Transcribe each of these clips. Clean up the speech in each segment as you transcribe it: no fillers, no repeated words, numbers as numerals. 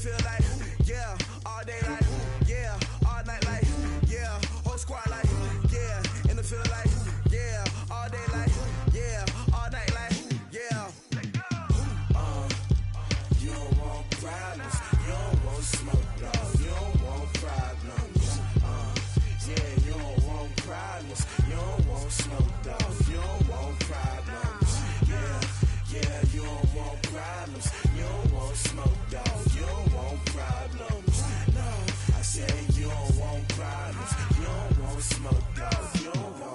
feel like, yeah, all day like, yeah, all night like, yeah, whole squad like, yeah, in the feel like, yeah, all day like, yeah, all night like, yeah. You don't want problems, you don't want smoke, dog, you don't want problems. Yeah, you don't want problems, you don't want smoke, dog, you don't want problems. Yeah, you don't want problems, you don't want smoke, dog, you don't want problems. No, I said you don't want problems, you don't want smoke, dog, you don't want.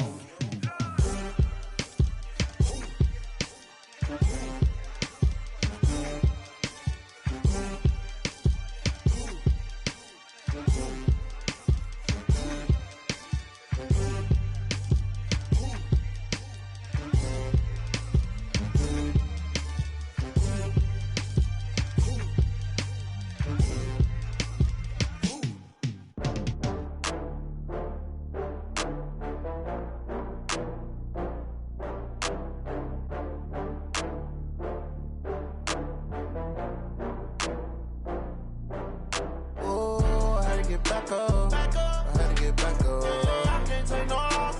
Back up. I had to get back up. I can't take no loss.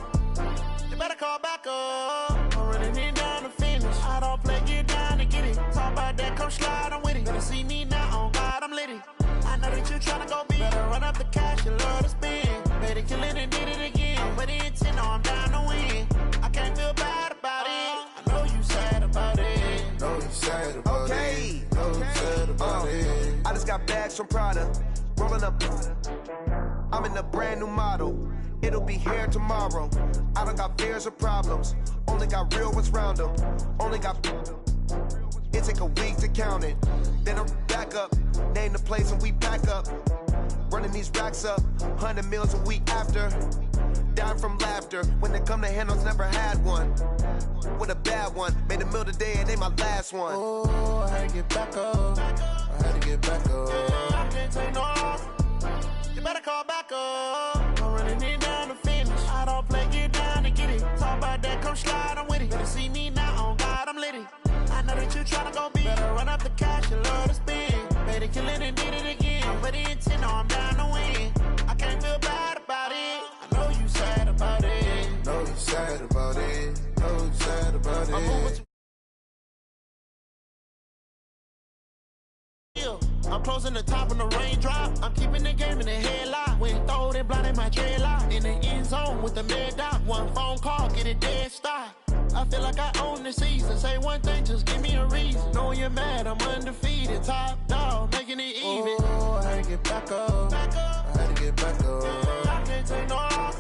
You better call back up. I'm running it down to finish. I don't play, get down to get it. Talk about that, come slide, I'm with it. Better see me now, on God, I'm litty. I know that you tryna go big. Better run up the cash, you love to spend. Better kill it and did it again. Put it in 10, no, I'm down to win. I can't feel bad about it. I know you sad about it. Know you sad about it. Know you sad about it. I just got bags from Prada. Rolling up, I'm in a brand new model. It'll be here tomorrow. I don't got fears or problems. Only got real ones round them. Only got. It take a week to count it. Then I'm back up. Name the place and we pack up. Running these racks up. 100 meals a week after. Down from laughter. When they come to handles, never had one. With a bad one. Made a meal today and ain't my last one. Oh, I had to get back up. I had to get back up. I can't take no loss. You better call back up. I'm running it down to finish. I don't play, get down to get it. Talk about that, come slide, I'm with it. Better see me now, on God, I'm litty. I know that you tryna go big. Better run up the cash, you love to spend. Better kill it and did it again. Put it in 10, no, I'm down to win. I can't feel bad about it. I know you sad about it. Know you sad about it. Know you sad about it. I'm closing the top on the raindrop. I'm keeping the game in the headlock. When throw it blind in my dreadlock. In the end zone with the mad dot. One phone call, get it dead stop. I feel like I own the season. Say one thing, just give me a reason. Knowing you're mad, I'm undefeated. Top dog, making it even. Oh, I had to get back up. I had to get back up. I can't take no loss.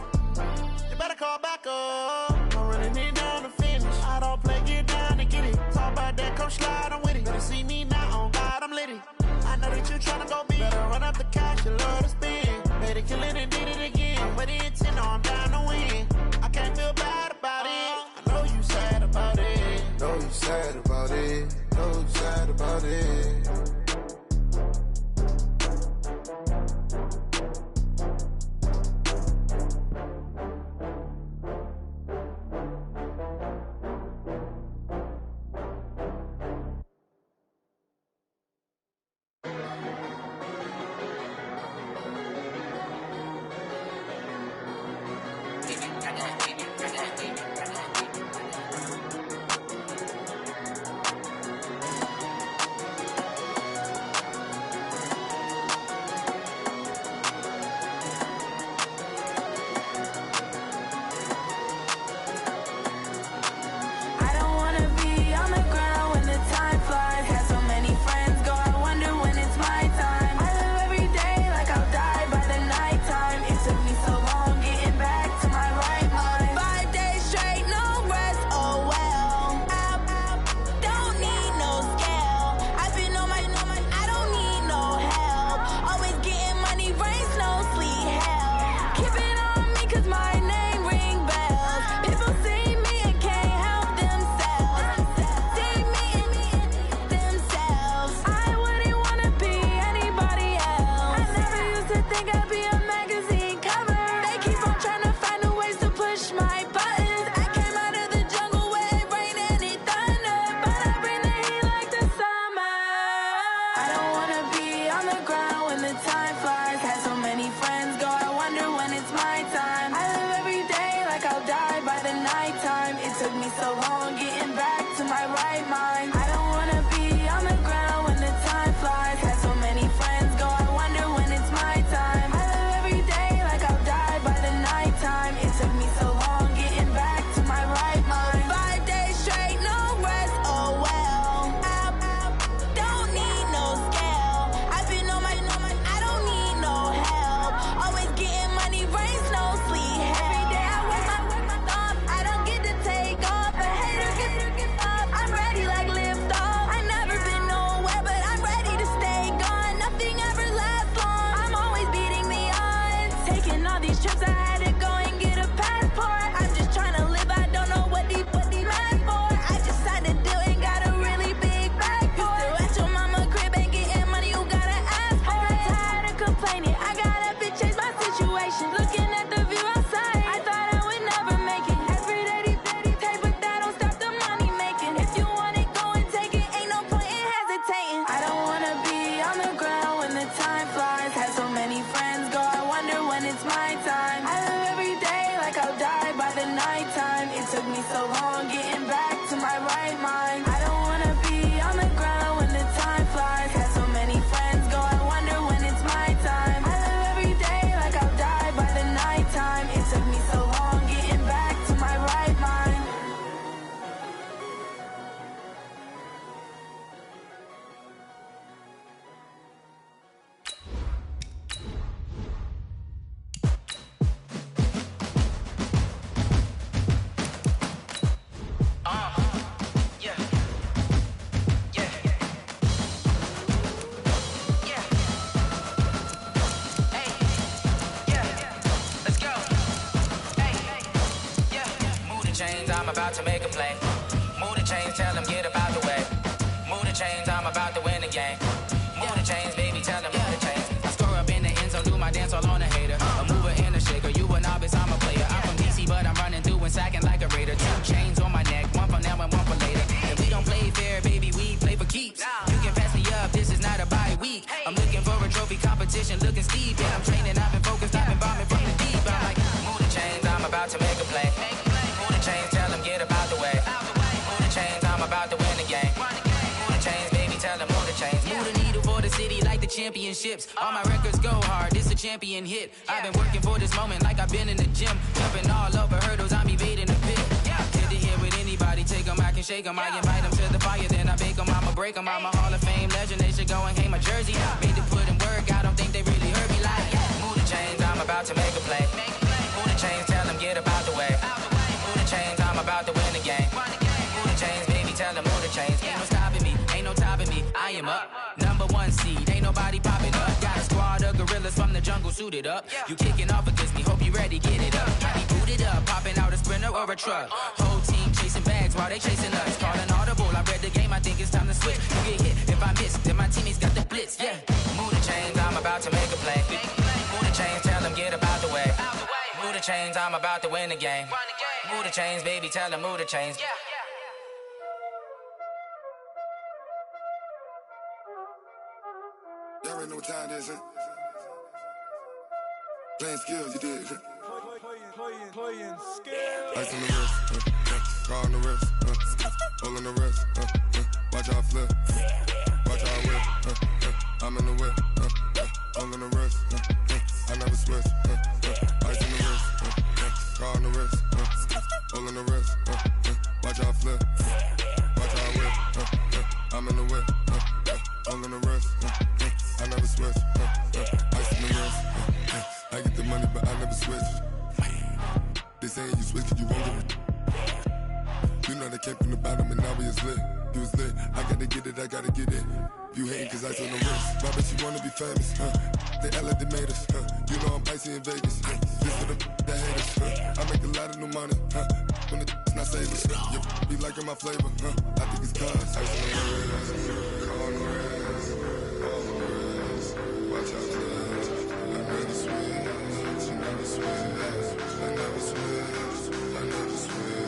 You better call back up. I'm running it down to finish. I don't play, get down to get it. Talk about that, come slide, I'm with it. Better see me now, on God, I'm litty. I know that you tryna go big. Better run up the cash, you love to spend. Better kill it and did it again. Put it in 10, no, I'm down to win. I can't feel bad about it. I know you sad about it. Know you sad about it. Know you sad about it. I'm about to make a play. Move the chains, tell them get up out the way. Move the chains, I'm about to win the game. Move the chains, baby, tell them move the chains. I score up in the end zone, do my dance all on a hater. A mover and a shaker, you a novice, I'm a player. I'm from DC, but I'm running through and sacking like a raider. 2 chains on my neck, one for now and one for later. And we don't play fair, baby, we play for keeps. You can pass me up, this is not a bye week. I'm looking for a trophy competition, looking steep. And I'm training, I've been focused, I've been bombing from the deep. I'm like, move the chains, I'm about to make a play. Move the chains, tell them get up out the way. Move the chains, I'm about to win the game. Move the chains, baby, tell them move the chains. Move the needle for the city like the championships. All my records go hard, this a champion hit. I've been working for this moment like I've been in the gym. Jumping all over hurdles, I'm evading the pit. Hit to here with anybody, take them, I can shake them. I invite them to the fire, then I bake them, I'ma break them. I'm a Hall of Fame legend, they should go and hang my jersey. Made to put in work, I don't think they really heard me like. Move the chains, I'm about to make a play. Move the chains, tell them get up out the way. Move the chains, I'm about to win the game. Move the chains, baby, tell them move the chains. Ain't no stopping me, ain't no topping me, I am up. #1 seed, ain't nobody popping up. Got a squad of gorillas from the jungle suited up. You kicking off against me, hope you ready, get it up. I be booted up, popping out a sprinter or a truck. Whole team chasing bags while they chasing us. Calling audible, I read the game, I think it's time to switch. You get hit, if I miss, then my teammates got the blitz, yeah. Move the chains, I'm about to make a play. Move the chains, tell them get up out the way. Move the chains, I'm about to win the game. Move the chains, baby, tell them move the chains. Y'all already know what time it is, huh? Playing skills, you did. Playing skills. Ice on the wrist, car on the wrist, hole in the wrist, watch out flip, watch out whip, I'm in the whip, hole in the wrist, I never switch, ice on the wrist, car on the wrist, hole in the wrist, watch out flip, watch out whip, I'm in the whip, hole in the wrist, I never switch, ice on the wrist, I get the money but I never switch. They saying you switch cause you won't get it. You know they came from the bottom and now we is lit. You was lit, I gotta get it, I gotta get it. You hating cause I on the wrist. My bitch, you wanna be famous, They act like they made us, You know I'm icy in Vegas, This for the that hate us, I make a lot of new money, When it's not savings, You be liking my flavor, I think it's cause ice on the wrist, car on the wrist, all on the wrist. Watch out for this, I never switch, you never switch. I never switch, I never switch.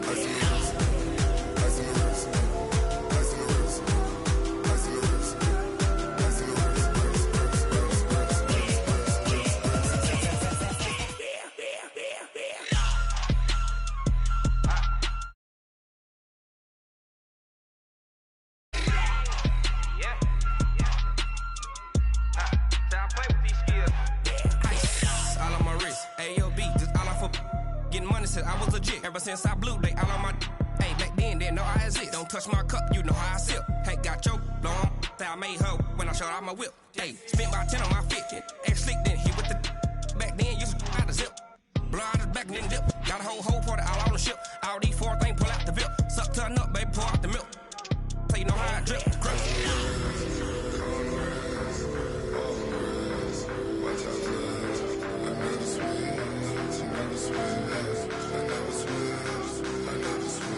Ice in the wrist, ice in the wrist, ice in the wrist, ice in the wrist, ice in the wrist, I play with these skills. Ice all on my wrist, AOB, just all off of getting money since I was legit. Ever since I blew, they all on my. Hey, back then, didn't know I exist. Don't touch my cup, you know how I sip. Hey, got choked, blow on. I made her when I showed out my whip. Hey, spent about 10 on my 50. Ex slick, then hit with the. Back then, used to out the zip. Blow out his back, then dip. Got a whole party all on the ship. All these 4 things, pull out the VIP. Suck, turn up, baby, pour out the milk. So you know how I drip. Crush. watch out for this. I never switch, I never switch. I never switch, I never switch.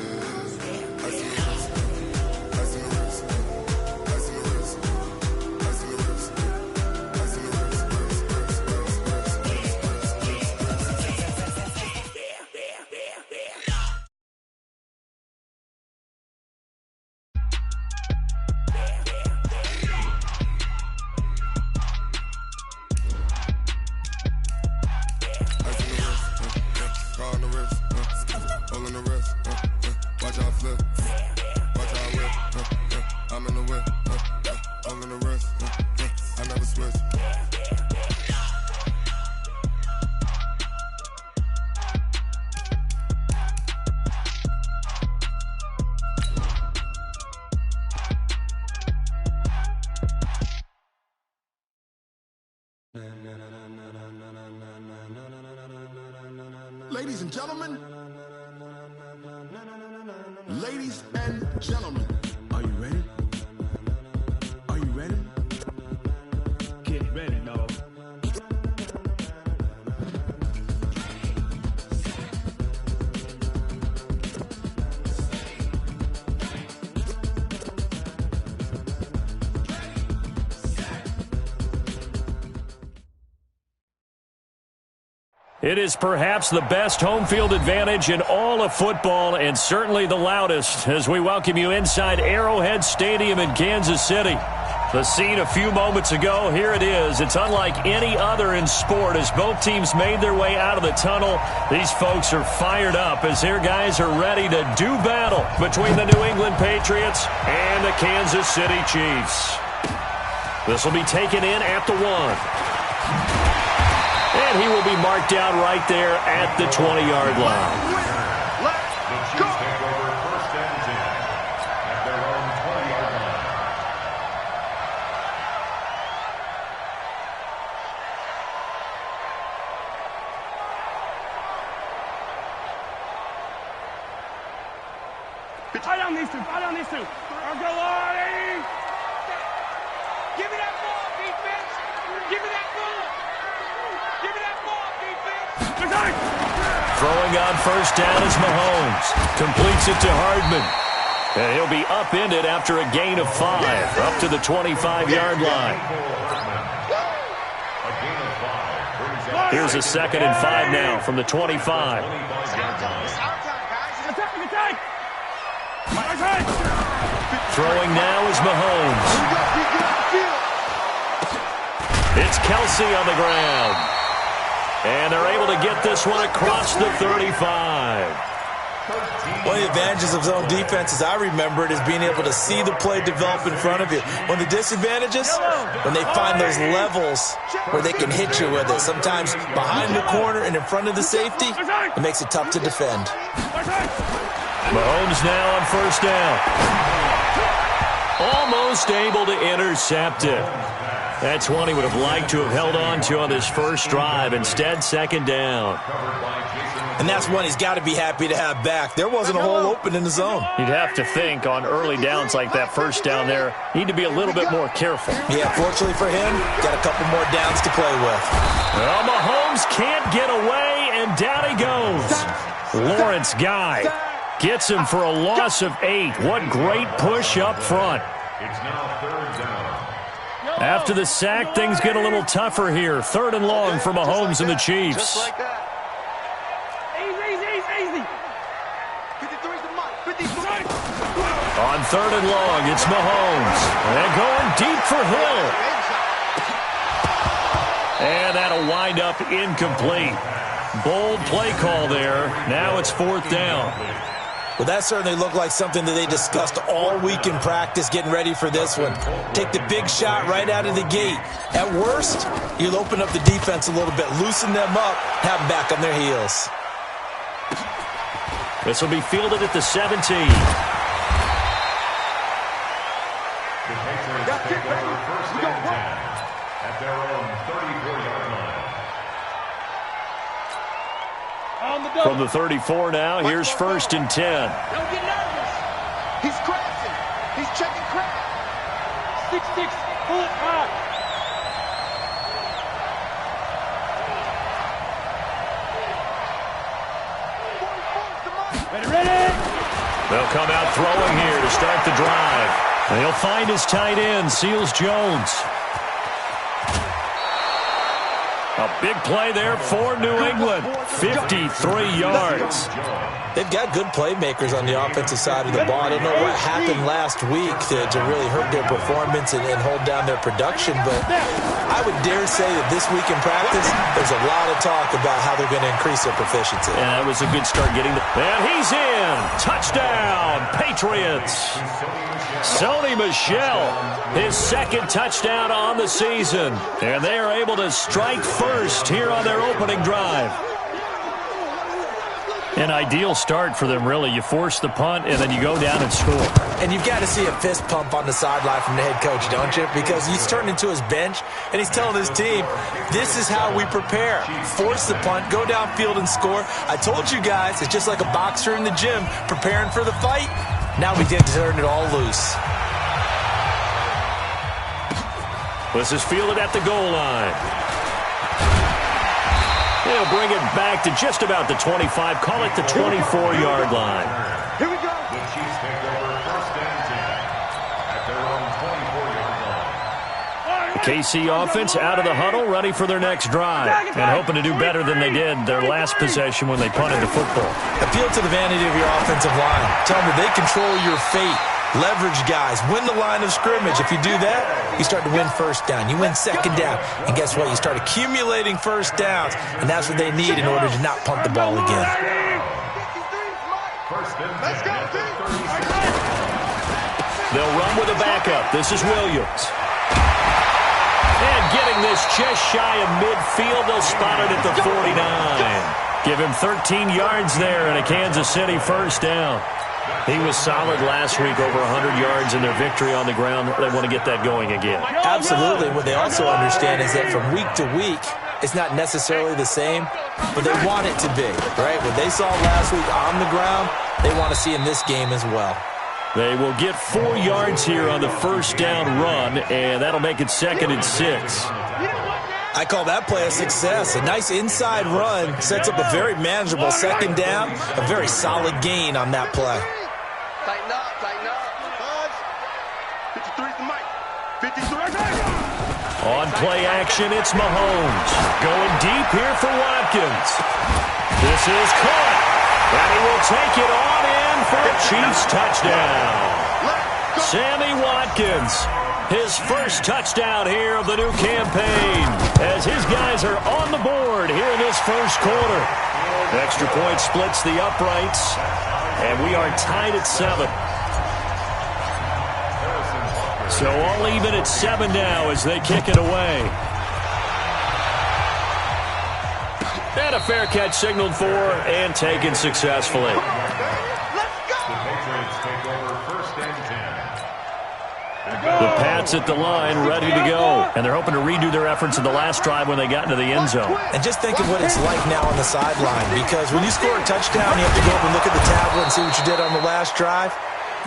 Ice in the wrist, ice in the wrist, ice in the wrist, ice in the wrist, ice in the wrist, car on the wrist, hole in the wrist, watch out flip, watch out whip, I'm in the whip, hole in the wrist, I never switch. Ladies and gentlemen, ladies and gentlemen, are you ready? Are you ready? Get ready, dog. It is perhaps the best home field advantage in all of football and certainly the loudest as we welcome you inside Arrowhead Stadium in Kansas City. The scene a few moments ago, here it is. It's unlike any other in sport as both teams made their way out of the tunnel. These folks are fired up as their guys are ready to do battle between the New England Patriots and the Kansas City Chiefs. This will be taken in at the 1. And he will be marked down right there at the 20-yard line. Let's go. Take over first and 10 at their own 20-yard line. Tie down these two. Tie down these two. Argalani! Give me that ball, defense! Give me that ball! Give me that ball, defense! Throwing on first down is Mahomes. Completes it to Hardman. And he'll be upended after a gain of 5, up to the 25-yard line. Here's a 2nd and 5 now from the 25. Throwing now is Mahomes. It's Kelsey on the ground. And they're able to get this one across the 35. One of the advantages of zone defense, as I remember it, is being able to see the play develop in front of you. One of the disadvantages, when they find those levels where they can hit you with it, sometimes behind the corner and in front of the safety, it makes it tough to defend. Mahomes now on first down. Almost able to intercept it. That's one he would have liked to have held on to on this first drive. Instead, 2nd down. And that's one he's got to be happy to have back. There wasn't a hole open in the zone. You'd have to think on early downs like that first down there, need to be a little bit more careful. Yeah, fortunately for him, got a couple more downs to play with. Well, Mahomes can't get away, and down he goes. Lawrence Guy gets him for a loss of 8. What great push up front. It's now 3rd down. After the sack, things get a little tougher here. 3rd and long for Mahomes and the Chiefs. Just like that. Easy. 53's the mark. 53. On 3rd and long, it's Mahomes. And going deep for Hill. And that'll wind up incomplete. Bold play call there. Now it's 4th down. Well, that certainly looked like something that they discussed all week in practice getting ready for this one. Take the big shot right out of the gate. At worst, you'll open up the defense a little bit, loosen them up, have them back on their heels. This will be fielded at the 17. The Patriots take over first and 10 at their own 34-yard line. From the 34 now, here's 1st and 10. Don't get nervous. He's crashing. He's checking crash. 6'6", pull it hard. Ready. They'll come out throwing here to start the drive. And he'll find his tight end, Seals Jones. A big play there for New England. 53 yards. They've got good playmakers on the offensive side of the ball. I don't know what happened last week to really hurt their performance and hold down their production, but I would dare say that this week in practice, there's a lot of talk about how they're going to increase their proficiency. And that was a good start getting the... And he's in! Touchdown, Patriots! Sony Michel, his 2nd touchdown on the season. And they are able to strike first here on their opening drive. An ideal start for them, really. You force the punt, and then you go down and score. And you've got to see a fist pump on the sideline from the head coach, don't you? Because he's turned into his bench, and he's telling his team, this is how we prepare. Force the punt, go downfield and score. I told you guys, it's just like a boxer in the gym preparing for the fight. Now we get to turn it all loose. This is fielded at the goal line. They'll bring it back to just about the 25. Call it the 24-yard line. Here we go. The Chiefs take over first and 10 at their own 24-yard line. KC offense out of the huddle, ready for their next drive, and hoping to do better than they did their last possession when they punted the football. Appeal to the vanity of your offensive line. Tell them that they control your fate. Leverage guys. Win the line of scrimmage. If you do that, you start to win first down. You win second down. And guess what? You start accumulating first downs, and that's what they need in order to not punt the ball again. They'll run with a backup. This is Williams. And getting this just shy of midfield, they'll spot it at the 49. Give him 13 yards there and a Kansas City first down. He was solid last week, over 100 yards in their victory on the ground. They want to get that going again. Absolutely. What they also understand is that from week to week, it's not necessarily the same, but they want it to be, right? What they saw last week on the ground, they want to see in this game as well. They will get 4 yards here on the first down run, and that'll make it 2nd and 6. I call that play a success. A nice inside run sets up a very manageable second down, a very solid gain on that play. Tighten up, tighten up. 53 to Mike. 53. On play action, it's Mahomes. Going deep here for Watkins. This is caught. And he will take it on in for a Chiefs touchdown. Sammy Watkins, his first touchdown here of the new campaign, as his guys are on the board here in this first quarter. Extra point splits the uprights, and we are tied at 7. So all even at 7 now as they kick it away. And a fair catch signaled for and taken successfully. The Patriots take over 1st and 10. The Pats at the line, ready to go. And they're hoping to redo their efforts in the last drive when they got into the end zone. And just think of what it's like now on the sideline, because when you score a touchdown, you have to go up and look at the tablet and see what you did on the last drive.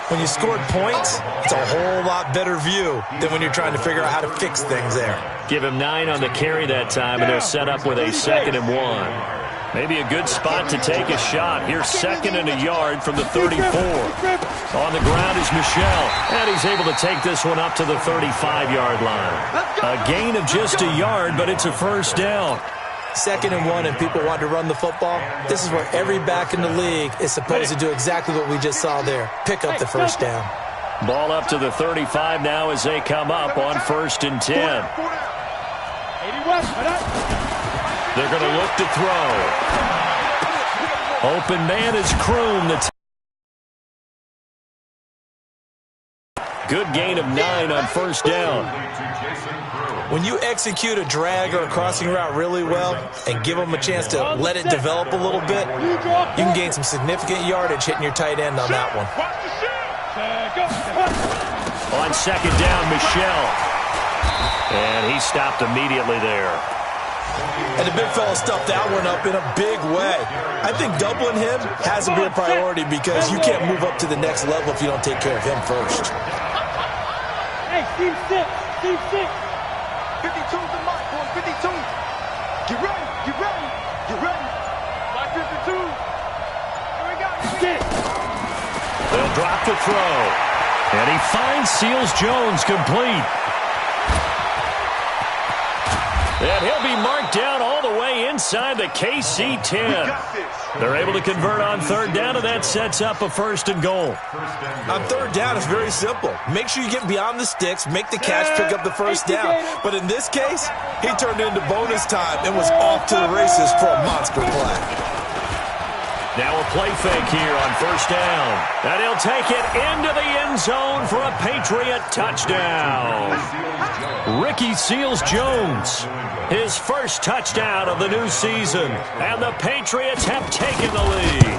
When you scored points, it's a whole lot better view than when you're trying to figure out how to fix things there. Give him 9 on the carry that time, and they're set up with a 2nd and 1. Maybe a good spot to take a shot. Here's 2nd and a yard from the 34. On the ground is Michel, and he's able to take this one up to the 35-yard line. A gain of just a yard, but it's a first down. 2nd and 1 and people want to run the football. This is where every back in the league is supposed to do exactly what we just saw there. Pick up the first down. Ball up to the 35 now as they come up on 1st and 10. They're going to look to throw. Open man is Kroon. Good gain of 9 on first down. When you execute a drag or a crossing route really well and give them a chance to let it develop a little bit, you can gain some significant yardage hitting your tight end on that one. On 2nd down, Michel. And he stopped immediately there. And the big fella stuffed that one up in a big way. I think doubling him has to be a priority because you can't move up to the next level if you don't take care of him first. Hey, Steve 6. Steve 6. 52 to Mike, boy, 52. Get ready, get ready, get ready. Mike 52. Here we go, get it. They'll drop the throw. And he finds Seals-Jones complete. And he'll be marked down all the way inside the KC 10. They're able to convert on 3rd down, and that sets up a 1st and goal. On 3rd down, it's very simple. Make sure you get beyond the sticks, make the catch, pick up the first down. But in this case, he turned it into bonus time and was off to the races for a monster play. Now a play fake here on 1st down. And he'll take it into the end zone for a Patriot touchdown. Ricky Seals-Jones, his first touchdown of the new season. And the Patriots have taken the lead.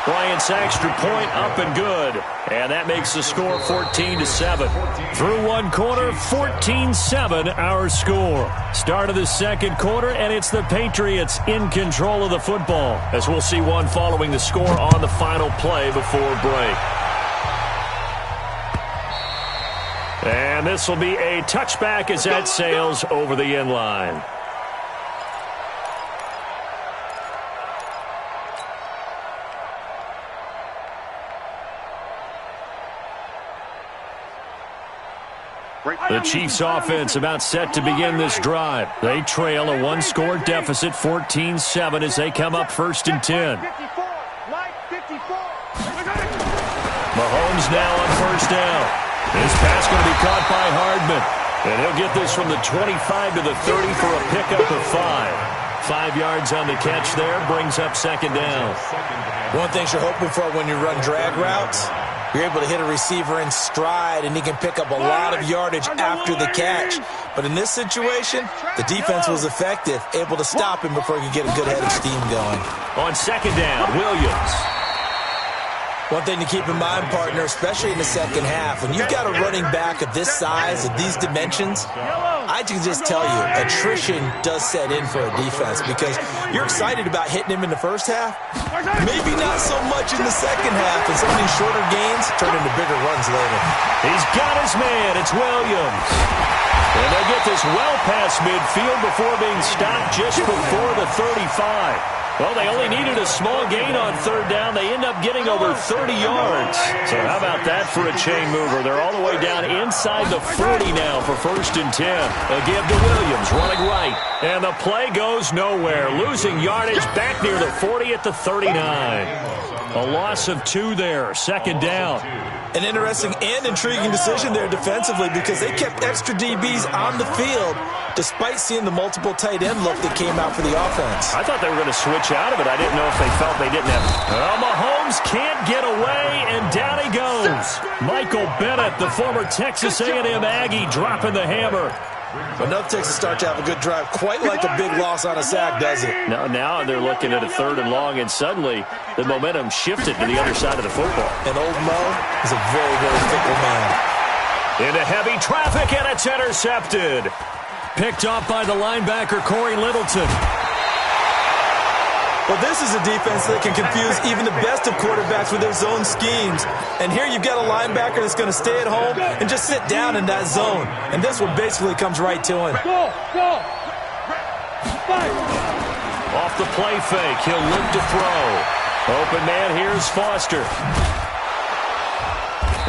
Bryant's extra point up and good. And that makes the score 14-7. Through one quarter, 14-7 our score. Start of the 2nd quarter, and it's the Patriots in control of the football, as we'll see one following the score on the final play before break. And this will be a touchback as that sails over the end line. The Chiefs offense about set to begin this drive. They trail a one-score deficit, 14-7, as they come up 1st and 10. Mahomes now on 1st down. This pass going to be caught by Hardman. And he'll get this from the 25 to the 30 for a pickup of 5. 5 yards on the catch there, brings up 2nd down. One thing you're hoping for when you run drag routes, you're able to hit a receiver in stride, and he can pick up a lot of yardage after the catch. But in this situation, the defense was effective, able to stop him before he could get a good head of steam going. On 2nd down, Williams. One thing to keep in mind, partner, especially in the second half, when you've got a running back of this size, of these dimensions, I can just tell you, attrition does set in for a defense because you're excited about hitting him in the first half. Maybe not so much in the second half, and some of these shorter gains turn into bigger runs later. He's got his man. It's Williams. And they get this well past midfield before being stopped just before the 35. Well, they only needed a small gain on 3rd down. They end up getting over 30 yards. So how about that for a chain mover? They're all the way down inside the 40 now for 1st and 10. They'll give to Williams, running right. And the play goes nowhere. Losing yardage back near the 40 at the 39. A loss of 2 there, 2nd down. An interesting and intriguing decision there defensively because they kept extra DBs on the field despite seeing the multiple tight end look that came out for the offense. I thought they were going to switch out of it. I didn't know if they felt they didn't have. Mahomes can't get away, and down he goes. Michael Bennett, the former Texas A&M Aggie, dropping the hammer. Enough Texas start to have a good drive, quite like a big loss on a sack, does it? Now they're looking at a 3rd and long, and suddenly the momentum shifted to the other side of the football. And old Mo is a very, very fickle man. Into heavy traffic, and it's intercepted. Picked off by the linebacker, Corey Littleton. Well, this is a defense that can confuse even the best of quarterbacks with their zone schemes. And here you've got a linebacker that's going to stay at home and just sit down in that zone. And this one basically comes right to him. Off the play fake, he'll look to throw. Open man, here's Foster.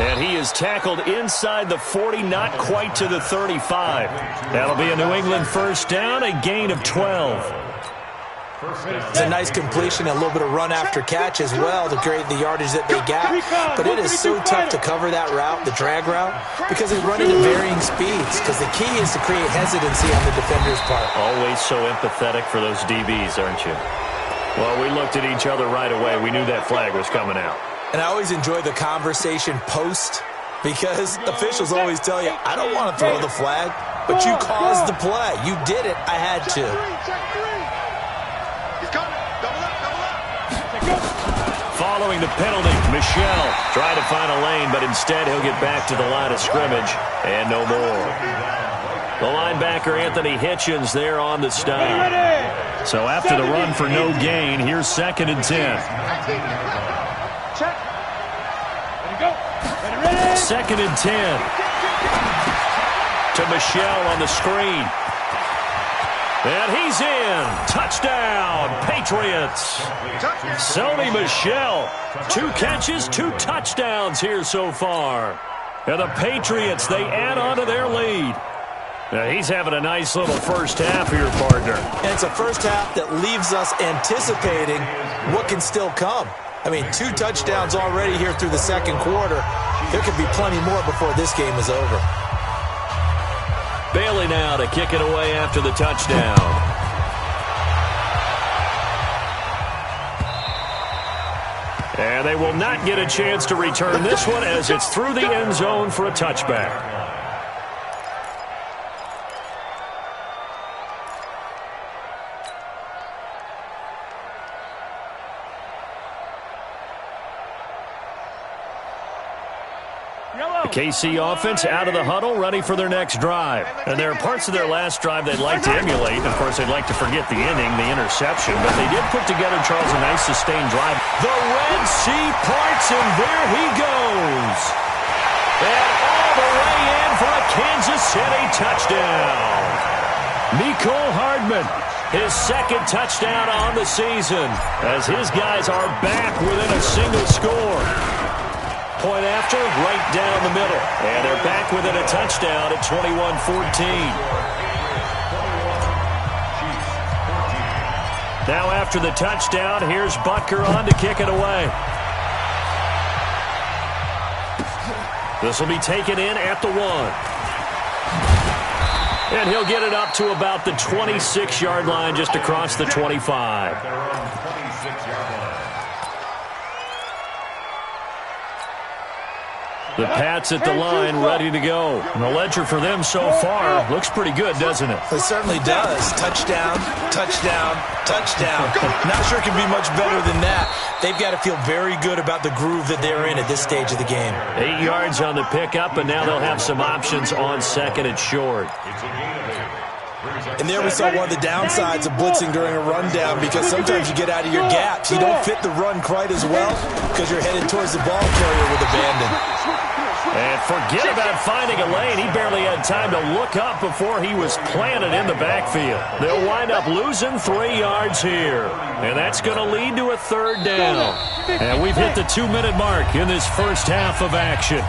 And he is tackled inside the 40, not quite to the 35. That'll be a New England 1st down, a gain of 12. It's a nice completion, a little bit of run after catch as well to create the yardage that they got. But it is so tough to cover that route, the drag route, because they run it at varying speeds. Because the key is to create hesitancy on the defender's part. Always so empathetic for those DBs, aren't you? Well, we looked at each other right away. We knew that flag was coming out. And I always enjoy the conversation post because officials always tell you, I don't want to throw the flag, but you caused the play. You did it. I had to. Following the penalty, Michel tried to find a lane, but instead he'll get back to the line of scrimmage and no more. The linebacker, Anthony Hitchens, there on the stop. So after the run for no gain, here's 2nd and 10. 2nd and 10. To Michel on the screen. And he's in. Touchdown, Patriots. Sony Michel. 2 catches, 2 touchdowns here so far. And the Patriots, they add on to their lead. Now he's having a nice little first half here, partner. And it's a first half that leaves us anticipating what can still come. I mean, 2 touchdowns already here through the second quarter. There could be plenty more before this game is over. Bailey now to kick it away after the touchdown. And they will not get a chance to return this one as it's through the end zone for a touchback. KC offense out of the huddle, ready for their next drive. And there are parts of their last drive they'd like to emulate. Of course, they'd like to forget the ending, the interception. But they did put together, Charles, a nice sustained drive. The Red Sea parts, and there he goes. And all the way in for a Kansas City touchdown. Mecole Hardman, his 2nd touchdown on the season, as his guys are back within a single score. point after, right down the middle. And they're back within a touchdown at 21-14. Now after the touchdown, here's Butker on to kick it away. This will be taken in at the 1. And he'll get it up to about the 26-yard line, just across the 25. The Pats at the line, ready to go. And the ledger for them so far looks pretty good, doesn't it? It certainly does. Touchdown, touchdown, touchdown. Not sure it can be much better than that. They've got to feel very good about the groove that they're in at this stage of the game. 8 yards on the pickup, and now they'll have some options on second and short. And there we saw one of the downsides of blitzing during a rundown, because sometimes you get out of your gaps. You don't fit the run quite as well because you're headed towards the ball carrier with abandon. And forget about finding a lane. He barely had time to look up before he was planted in the backfield. They'll wind up losing 3 yards here. And that's going to lead to a third down. And we've hit the 2-minute mark in this first half of action.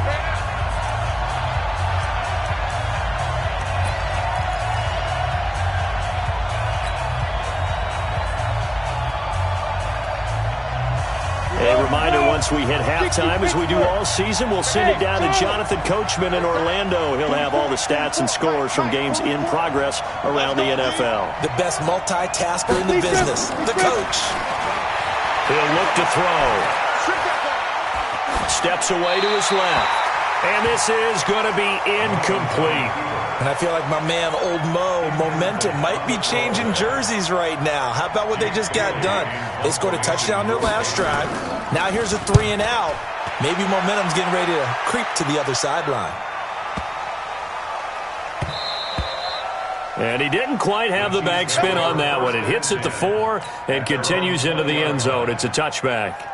A reminder, once we hit halftime, as we do all season, we'll send it down to Jonathan Coachman in Orlando. He'll have all the stats and scores from games in progress around the NFL. The best multitasker in the business, the coach. He'll look to throw. Steps away to his left. And this is going to be incomplete. And I feel like my man, Old Mo, momentum might be changing jerseys right now. How about what they just got done? They scored a touchdown their last drive. Now here's a 3 and out. Maybe momentum's getting ready to creep to the other sideline. And he didn't quite have the backspin on that one. It hits at the 4 and continues into the end zone. It's a touchback.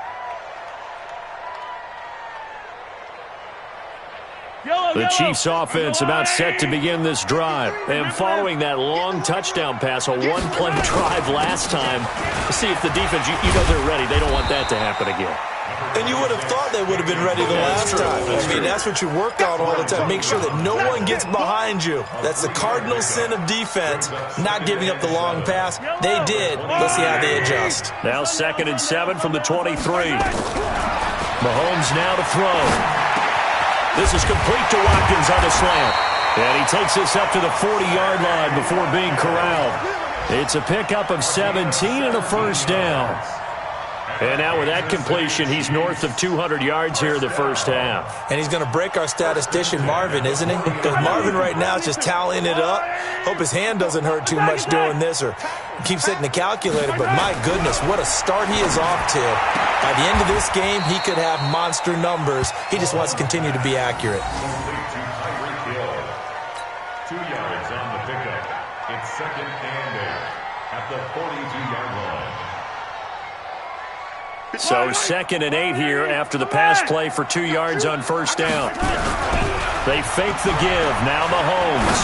The Chiefs offense about set to begin this drive. And following that long touchdown pass, a one-play drive last time, to see if the defense, you know they're ready. They don't want that to happen again. And you would have thought they would have been ready the last time. I mean, that's what you work on all the time. Make sure that no one gets behind you. That's the cardinal sin of defense, not giving up the long pass. They did. Let's see how they adjust. Now 2nd and 7 from the 23. Mahomes now to throw. This is complete to Watkins on the slant. And he takes this up to the 40-yard line before being corralled. It's a pickup of 17 and a first down. And now with that completion, he's north of 200 yards here in the first half. And he's going to break our statistician, Marvin, isn't he? Because Marvin right now is just tallying it up. Hope his hand doesn't hurt too much doing this or keeps hitting the calculator. But my goodness, what a start he is off to. By the end of this game, he could have monster numbers. He just wants to continue to be accurate. 2 yards on the pickup. It's 2nd and 8 at the 42-yard line. So 2nd and 8 here after the pass play for 2 yards on first down. They fake the give. Now Mahomes.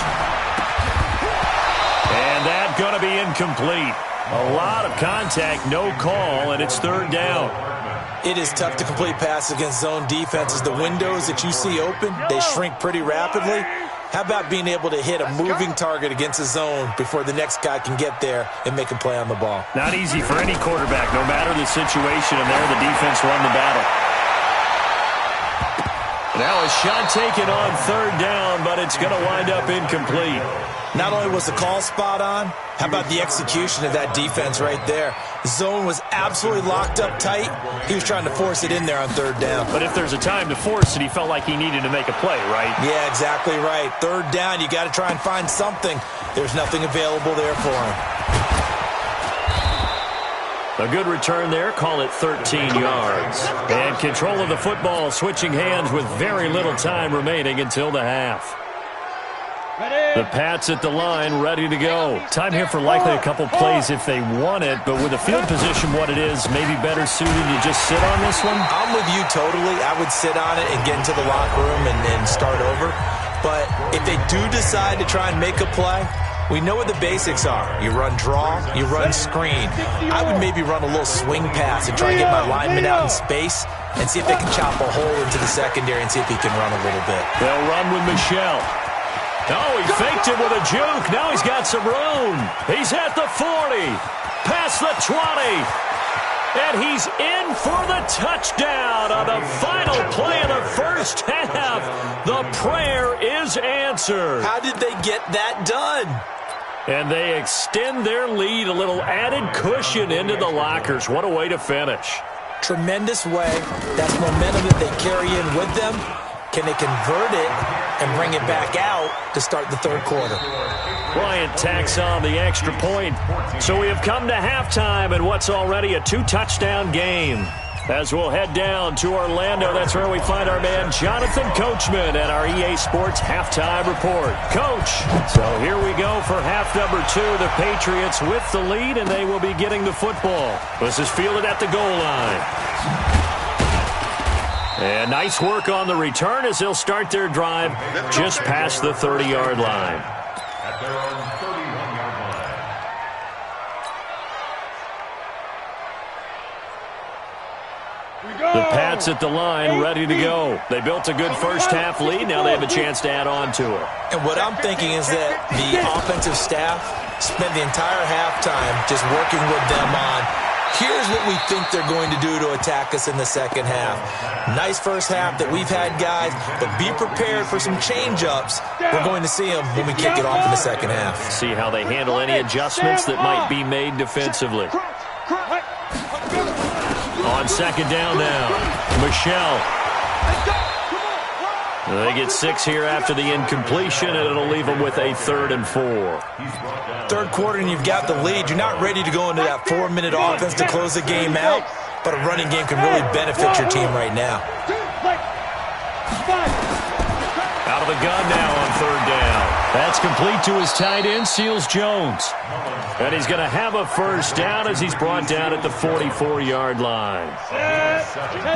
And that's going to be incomplete. A lot of contact, no call, and it's 3rd down. It is tough to complete passes against zone defenses. The windows that you see open, they shrink pretty rapidly. How about being able to hit a moving target against a zone before the next guy can get there and make a play on the ball? Not easy for any quarterback, no matter the situation, and there the defense won the battle. Now a shot taken on 3rd down, but it's going to wind up incomplete. Not only was the call spot on, how about the execution of that defense right there? The zone was absolutely locked up tight. He was trying to force it in there on 3rd down. But if there's a time to force it, he felt like he needed to make a play, right? Yeah, exactly right. 3rd down, you got to try and find something. There's nothing available there for him. A good return there, call it 13 yards. And control of the football, switching hands with very little time remaining until the half. The Pats at the line, ready to go. Time here for likely a couple plays if they want it, but with the field position what it is, maybe better suited to just sit on this one? I'm with you totally. I would sit on it and get into the locker room and start over. But if they do decide to try and make a play, We know what the basics are. You run draw, you run screen. I would maybe run a little swing pass and try to get my lineman out in space and see if they can chop a hole into the secondary and see if he can run a little bit. They'll run with Michelle. Oh, he faked it with a juke. Now he's got some room. He's at the 40, past the 20. And he's in for the touchdown on the final play of the first half. The prayer is answered. How did they get that done? And they extend their lead, a little added cushion into the lockers. What a way to finish. Tremendous way. That's momentum that they carry in with them. Can they convert it and bring it back out to start the third quarter? Bryant tacks on the extra point. So we have come to halftime in what's already a 2-touchdown game. As we'll head down to Orlando, that's where we find our man Jonathan Coachman at our EA Sports Halftime Report. Coach, so here we go for half number 2. The Patriots with the lead, and they will be getting the football. This is fielded at the goal line. And nice work on the return as they'll start their drive just past the 30-yard line. At their own 31-yard line. The Pats at the line, ready to go. They built a good first-half lead. Now they have a chance to add on to it. And what I'm thinking is that the offensive staff spent the entire halftime just working with them on, here's what we think they're going to do to attack us in the second half. Nice first half that we've had, guys, but be prepared for some change-ups. We're going to see them when we kick it off in the second half. See how they handle any adjustments that might be made defensively. On second down now, Michelle. They get 6 here after the incompletion, and it'll leave them with a 3rd and 4. Third quarter, and you've got the lead. You're not ready to go into that 4-minute offense to close the game out, but a running game can really benefit your team right now. Out of the gun now on 3rd down. That's complete to his tight end, Seals Jones. And he's going to have a first down as he's brought down at the 44-yard line.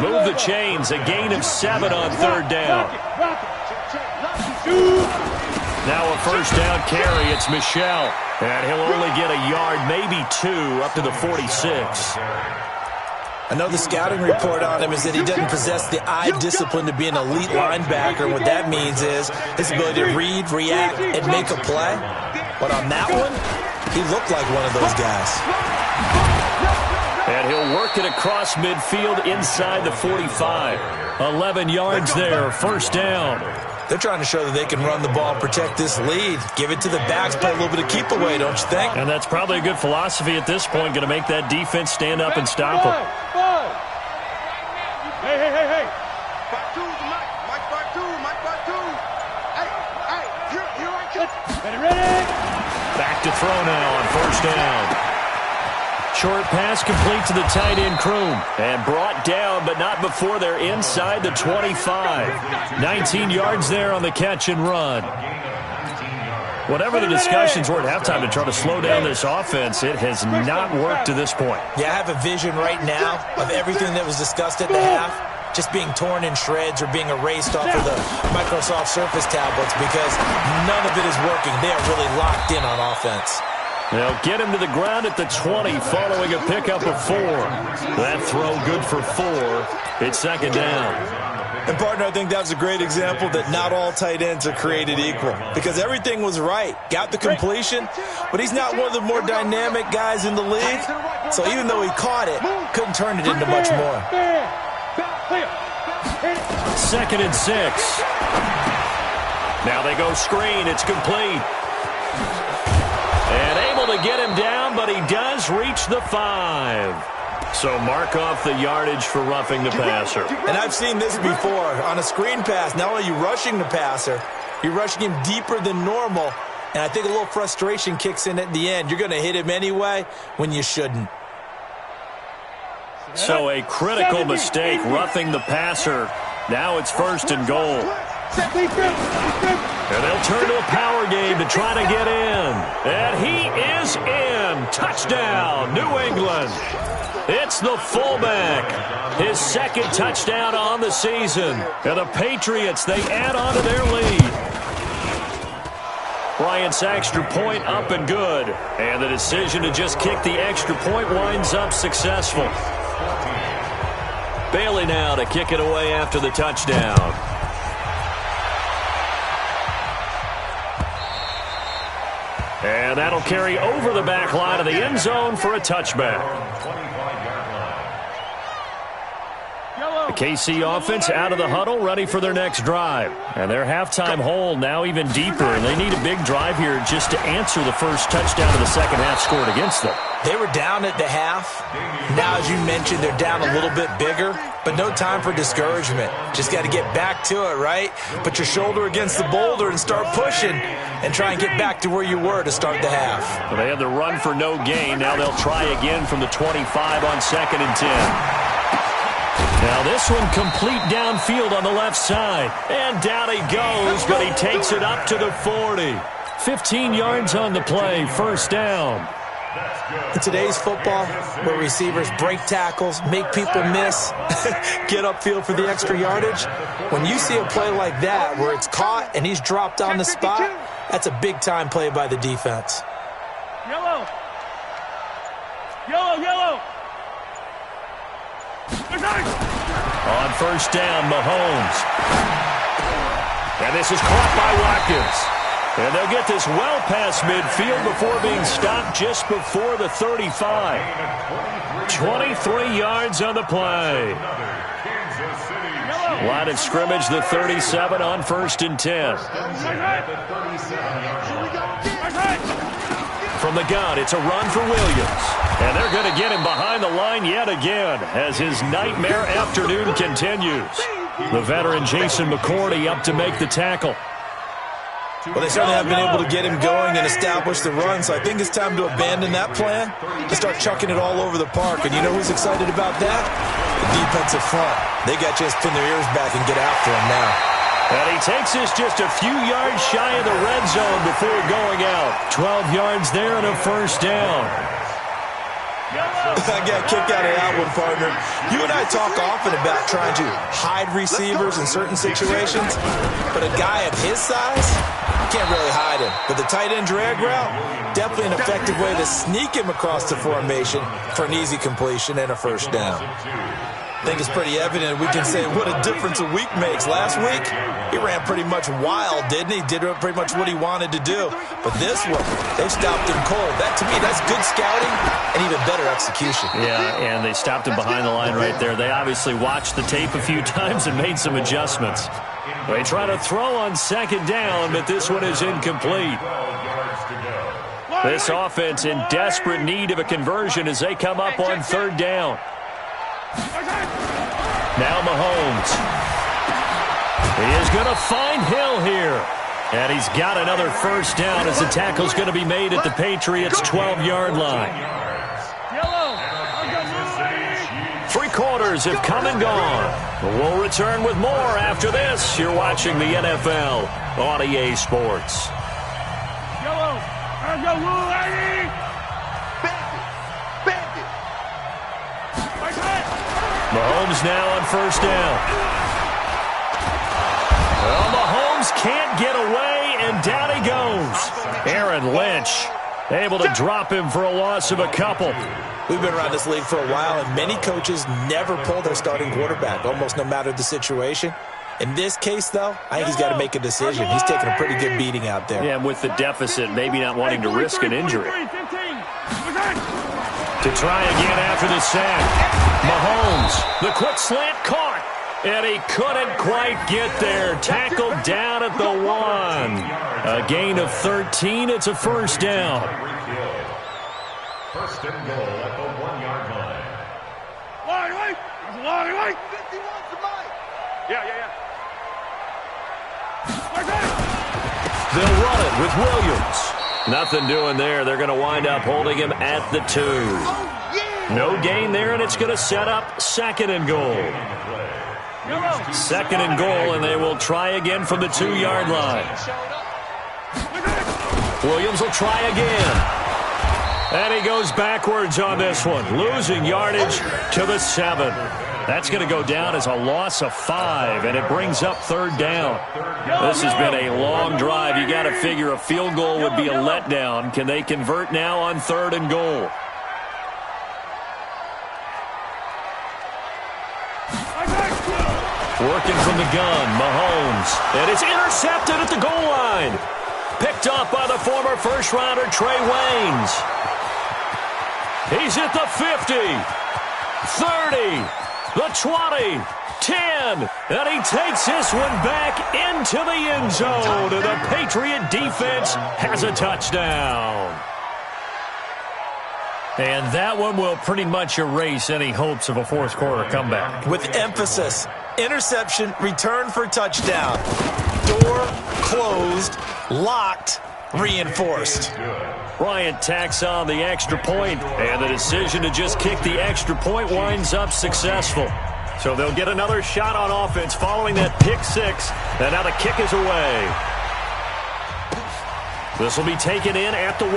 Move the chains, a gain of 7 on 3rd down. Now a first down carry, it's Michelle. And he'll only get a yard, maybe 2, up to the 46. Another scouting report on him is that he doesn't possess the eye discipline to be an elite linebacker. And what that means is his ability to read, react, and make a play. But on that one, he looked like one of those guys. And he'll work it across midfield inside the 45. 11 yards there, first down. They're trying to show that they can run the ball, protect this lead, give it to the backs, play a little bit of keep away, don't you think? And that's probably a good philosophy at this point, going to make that defense stand up and stop them. Hey. Part 2, Mike part 2. Hey, here I come. Ready. Back to throw now on first down. Short pass complete to the tight end, Kroom. And brought down, but not before they're inside the 25. 19 yards there on the catch and run. Whatever the discussions were at halftime to try to slow down this offense, it has not worked to this point. Yeah, I have a vision right now of everything that was discussed at the half just being torn in shreds or being erased off of the Microsoft Surface tablets because none of it is working. They are really locked in on offense. They'll get him to the ground at the 20 following a pickup of 4. That throw good for 4. It's second down. And, partner, I think that was a great example that not all tight ends are created equal because everything was right. Got the completion, but he's not one of the more dynamic guys in the league. So even though he caught it, couldn't turn it into much more. 2nd and 6. Now they go screen. It's complete. And able to get him down, but he does reach the 5. So mark off the yardage for roughing the passer. And I've seen this before. On a screen pass, not only are you rushing the passer, you're rushing him deeper than normal. And I think a little frustration kicks in at the end. You're going to hit him anyway when you shouldn't. So a critical mistake, roughing the passer. Now it's 1st and goal. And they'll turn to a power game to try to get in. And he is in. Touchdown, New England. It's the fullback. His 2nd touchdown on the season. And the Patriots, they add on to their lead. Bryant's extra point up and good. And the decision to just kick the extra point winds up successful. Bailey now to kick it away after the touchdown. And that'll carry over the back line of the end zone for a touchback. The KC offense out of the huddle, ready for their next drive. And their halftime hole now even deeper, and they need a big drive here just to answer the first touchdown of the second half scored against them. They were down at the half. Now, as you mentioned, they're down a little bit bigger, but no time for discouragement. Just got to get back to it, right? Put your shoulder against the boulder and start pushing and try and get back to where you were to start the half. Well, they had the run for no gain. Now they'll try again from the 25 on 2nd and 10. Now this one complete downfield on the left side. And down he goes, but he takes it up to the 40. 15 yards on the play, first down. In today's football, where receivers break tackles, make people miss, get upfield for the extra yardage, when you see a play like that where it's caught and he's dropped on the spot, that's a big-time play by the defense. Yellow. Yellow, yellow. On first down, Mahomes. And this is caught by Watkins. And they'll get this well past midfield before being stopped just before the 35. 23 yards on the play. Line of scrimmage, the 37 on 1st and 10. From the gun, it's a run for Williams. And they're going to get him behind the line yet again as his nightmare afternoon continues. The veteran Jason McCourty up to make the tackle. Well, they certainly have been able to get him going and establish the run, so I think it's time to abandon that plan and start chucking it all over the park. And you know who's excited about that? The defensive front. They got to just pin their ears back and get after him now. And he takes us just a few yards shy of the red zone before going out. 12 yards there and a first down. I got a kick out of that one, partner. You and I talk often about trying to hide receivers in certain situations, but a guy of his size, you can't really hide him. But the tight end drag route, definitely an effective way to sneak him across the formation for an easy completion and a first down. I think it's pretty evident we can say what a difference a week makes. Last week, he ran pretty much wild, didn't he? Did pretty much what he wanted to do. But this one, they stopped him cold. That, to me, that's good scouting and even better execution. Yeah, and they stopped him behind the line right there. They obviously watched the tape a few times and made some adjustments. They try to throw on 2nd down, but this one is incomplete. This offense in desperate need of a conversion as they come up on 3rd down. Now Mahomes. He is going to find Hill here. And he's got another first down as the tackle's going to be made at the Patriots' 12-yard line. 3 quarters have come and gone. We'll return with more after this. You're watching the NFL on EA Sports. Mahomes now on first down. Well, Mahomes can't get away, and down he goes. Aaron Lynch able to drop him for a loss of a couple. We've been around this league for a while, and many coaches never pull their starting quarterback, almost no matter the situation. In this case, though, I think he's got to make a decision. He's taking a pretty good beating out there. Yeah, and with the deficit, maybe not wanting to risk an injury. To try again after the sack. Mahomes, the quick slant caught. And he couldn't quite get there. Tackled down at the 1. A gain of 13. It's a first down. First and goal at the 1-yard line. They'll run it with Williams. Nothing doing there. They're going to wind up holding him at the 2. No gain there, and it's going to set up 2nd and goal. 2nd and goal, and they will try again from the 2-yard line. Williams will try again. And he goes backwards on this one, losing yardage to the 7. That's going to go down as a loss of 5, and it brings up 3rd down. This has been a long drive. You got to figure a field goal would be a letdown. Can they convert now on 3rd and goal? Working from the gun, Mahomes. And it's intercepted at the goal line. Picked off by the former first-rounder Trey Waynes. He's at the 50, 30, the 20, 10. And he takes this one back into the end zone. And the Patriot defense has a touchdown. And that one will pretty much erase any hopes of a fourth-quarter comeback. With emphasis. Interception, return for touchdown. Door closed, locked, reinforced. Bryant tacks on the extra point, and the decision to just kick the extra point winds up successful. So they'll get another shot on offense following that pick 6, and now the kick is away. This will be taken in at the 1.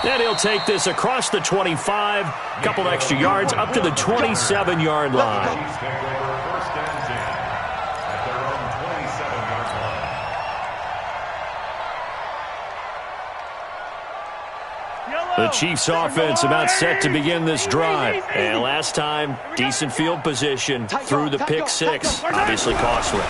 And he'll take this across the 25, couple extra yards, up to the 27-yard line. The Chiefs offense about set to begin this drive. And last time, decent field position through the pick 6. Obviously costly.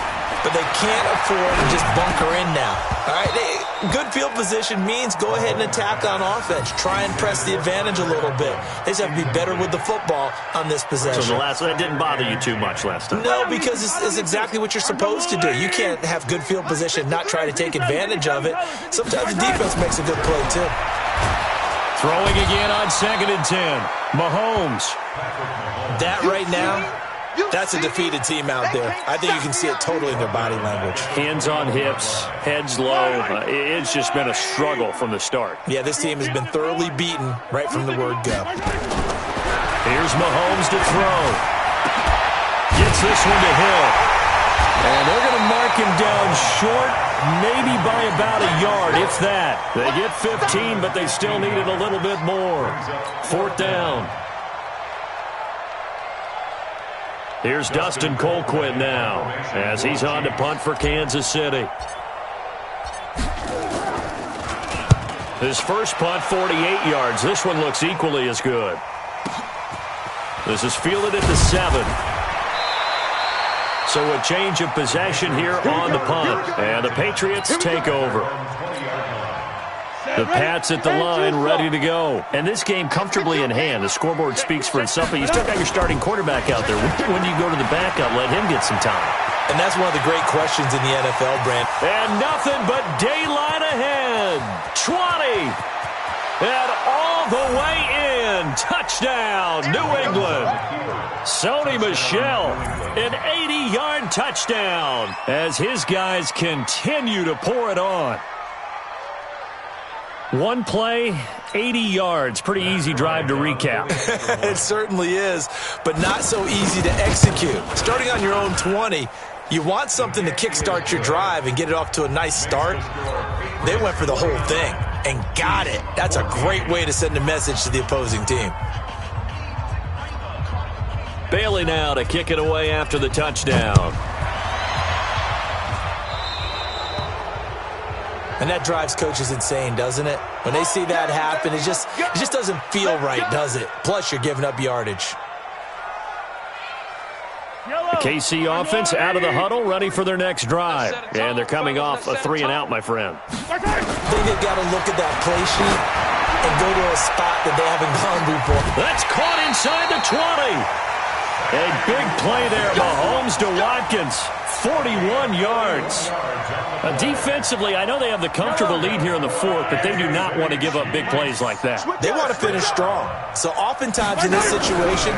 But they can't afford to just bunker in now. All right, good field position means go ahead and attack on offense. Try and press the advantage a little bit. They just have to be better with the football on this possession. So that didn't bother you too much last time? No, because it's exactly what you're supposed to do. You can't have good field position and not try to take advantage of it. Sometimes the defense makes a good play, too. Throwing again on 2nd and 10. Mahomes. That right now, that's a defeated team out there. I think you can see it totally in their body language. Hands on hips, heads low. It's just been a struggle from the start. Yeah, this team has been thoroughly beaten right from the word go. Here's Mahomes to throw. Gets this one to Hill. And they're going to mark him down short, maybe by about a yard, if that. They get 15, but they still needed a little bit more. 4th down. Here's Dustin Colquitt now, as he's on to punt for Kansas City. His first punt, 48 yards. This one looks equally as good. This is fielded at the 7. So a change of possession here on the punt. And the Patriots take over. The Pats at the line, ready to go. And this game comfortably in hand. The scoreboard speaks for itself, but you still got your starting quarterback out there. When do you go to the backup? Let him get some time. And that's one of the great questions in the NFL, Brent. And nothing but daylight ahead. 20. And all the way in. Touchdown, New England. Sony Michel, an 80-yard touchdown as his guys continue to pour it on. One play, 80 yards. Pretty easy drive to recap. It certainly is, but not so easy to execute. Starting on your own 20, you want something to kickstart your drive and get it off to a nice start. They went for the whole thing and got it. That's a great way to send a message to the opposing team. Bailey now to kick it away after the touchdown. And that drives coaches insane, doesn't it? When they see that happen, it just doesn't feel right, does it? Plus, you're giving up yardage. The KC offense out of the huddle, ready for their next drive. And they're coming off a 3-and-out, my friend. I think they've got to look at that play sheet and go to a spot that they haven't gone before. That's caught inside the 20. A big play there, Mahomes to Watkins. 41 yards. Defensively, I know they have the comfortable lead here in the 4th, but they do not want to give up big plays like that. They want to finish strong. So oftentimes in this situation,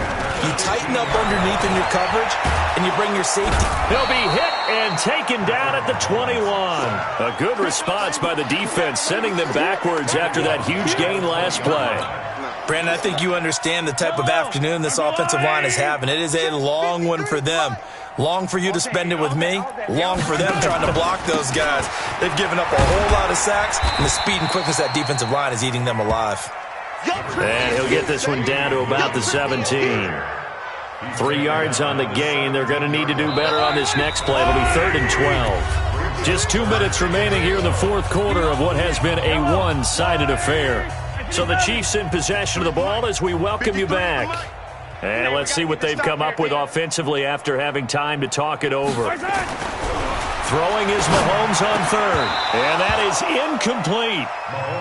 you tighten up underneath in your coverage, and you bring your safety. He'll be hit and taken down at the 21. A good response by the defense, sending them backwards after that huge gain last play. Brandon, I think you understand the type of afternoon this offensive line is having. It is a long one for them. Long for you to spend it with me. Long for them trying to block those guys. They've given up a whole lot of sacks, and the speed and quickness of that defensive line is eating them alive. And he'll get this one down to about the 17. 3 yards on the gain. They're going to need to do better on this next play. It'll be 3rd and 12. Just 2 minutes remaining here in the fourth quarter of what has been a one-sided affair. So the Chiefs in possession of the ball as we welcome you back. And let's see what they've come up with offensively after having time to talk it over. Throwing is Mahomes on 3rd. And that is incomplete.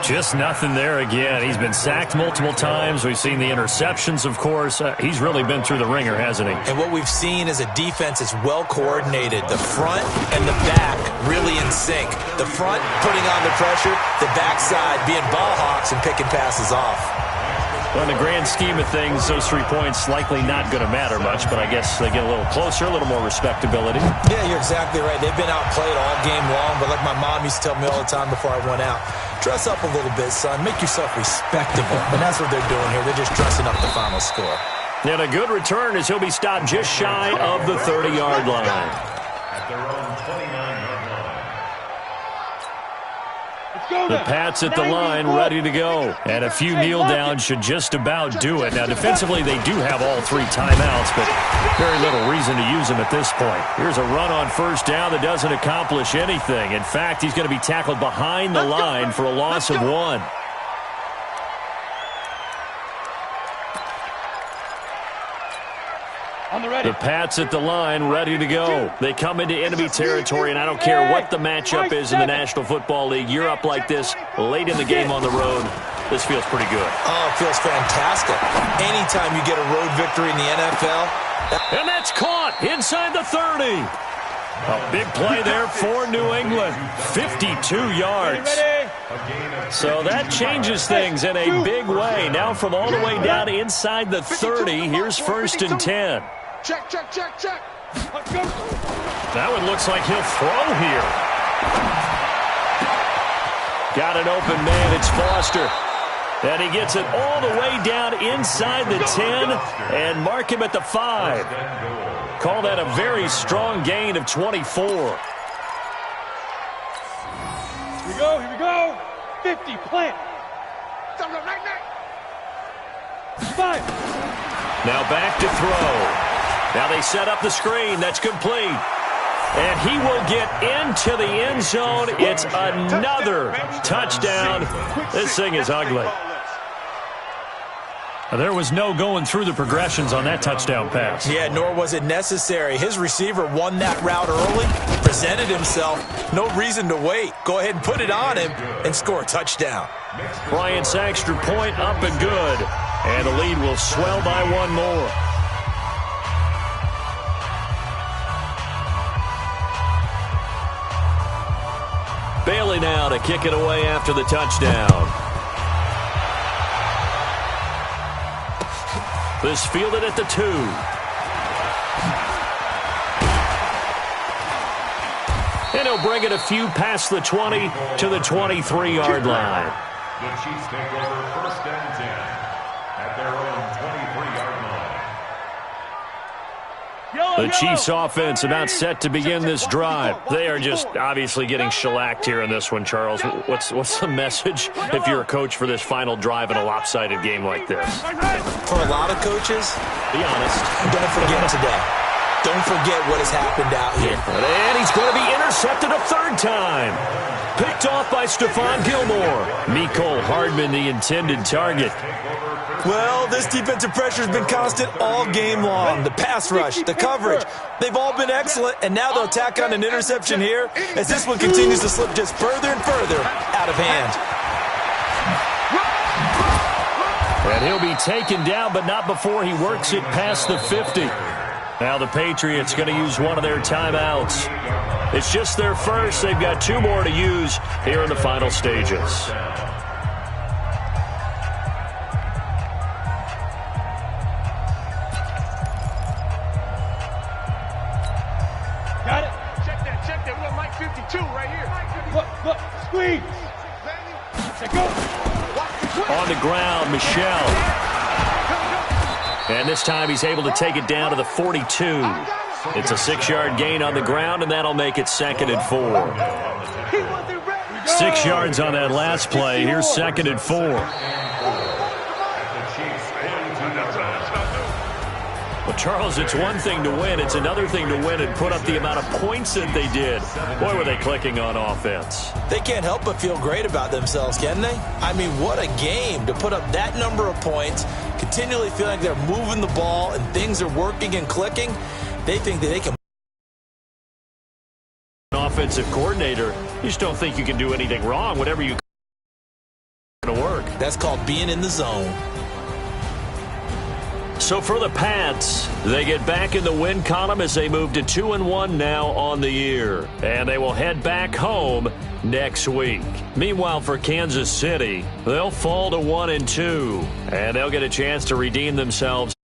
Just nothing there again. He's been sacked multiple times. We've seen the interceptions, of course. He's really been through the ringer, hasn't he? And what we've seen is a defense that's well coordinated. The front and the back really in sync. The front putting on the pressure, the backside being ball hawks and picking passes off. Well, in the grand scheme of things, those 3 points likely not going to matter much, but I guess they get a little closer, a little more respectability. Yeah, you're exactly right. They've been outplayed all game long, but like my mom used to tell me all the time before I went out, dress up a little bit, son. Make yourself respectable. And that's what they're doing here. They're just dressing up the final score. And a good return as he'll be stopped just shy of the 30-yard line. At their own 29-yard line. The Pats at the line, ready to go. And a few kneel downs should just about do it. Now, defensively, they do have all 3 timeouts, but very little reason to use them at this point. Here's a run on 1st down that doesn't accomplish anything. In fact, he's going to be tackled behind the line for a loss of 1. The Pats at the line, ready to go. They come into enemy territory, and I don't care what the matchup is in the National Football League. You're up like this late in the game on the road. This feels pretty good. Oh, it feels fantastic. Anytime you get a road victory in the NFL. And that's caught inside the 30. A big play there for New England. 52 yards. So that changes things in a big way. Now from all the way down inside the 30, here's 1st and 10. Check. That one looks like he'll throw here. Got an open man. It's Foster. And he gets it all the way down inside the 10 and mark him at the 5. Call that a very strong gain of 24. Here we go. 50, plant. 5. Now back to throw. Now they set up the screen. That's complete. And he will get into the end zone. It's another touchdown. This thing is ugly. There was no going through the progressions on that touchdown pass. Yeah, nor was it necessary. His receiver won that route early, presented himself. No reason to wait. Go ahead and put it on him and score a touchdown. Bryant's extra point up and good. And the lead will swell by 1 more. Bailey now to kick it away after the touchdown. This fielded at the 2. And he'll bring it a few past the 20 to the 23-yard line. The Chiefs take over 1st and 10 at their own 23-yard line. The Chiefs offense about set to begin this drive. They are just obviously getting shellacked here in this one, Charles. What's the message if you're a coach for this final drive in a lopsided game like this? For a lot of coaches, be honest, don't forget today. Don't forget what has happened out here. And he's going to be intercepted a 3rd time. Picked off by Stephon Gilmore. Mecole Hardman, the intended target. Well, this defensive pressure has been constant all game long. The pass rush, the coverage, they've all been excellent, and now they'll tack on an interception here as this one continues to slip just further and further out of hand. And he'll be taken down, but not before he works it past the 50. Now the Patriots going to use one of their timeouts. It's just their first. They've got 2 more to use here in the final stages. Got it. Check that. We got Mike 52 right here. Look, squeeze. Let's go. On the ground, Michel. And this time he's able to take it down to the 42. It's a 6-yard gain on the ground, and that'll make it 2nd and 4. 6 yards on that last play. Here's 2nd and 4. Charles, it's one thing to win. It's another thing to win and put up the amount of points that they did. Boy, were they clicking on offense. They can't help but feel great about themselves, can they? I mean, what a game to put up that number of points, continually feel like they're moving the ball and things are working and clicking. They think that they can. Offensive coordinator, you just don't think you can do anything wrong. Whatever you going to work. That's called being in the zone. So for the Pats, they get back in the win column as they move to 2-1 now on the year. And they will head back home next week. Meanwhile, for Kansas City, they'll fall to 1-2. And they'll get a chance to redeem themselves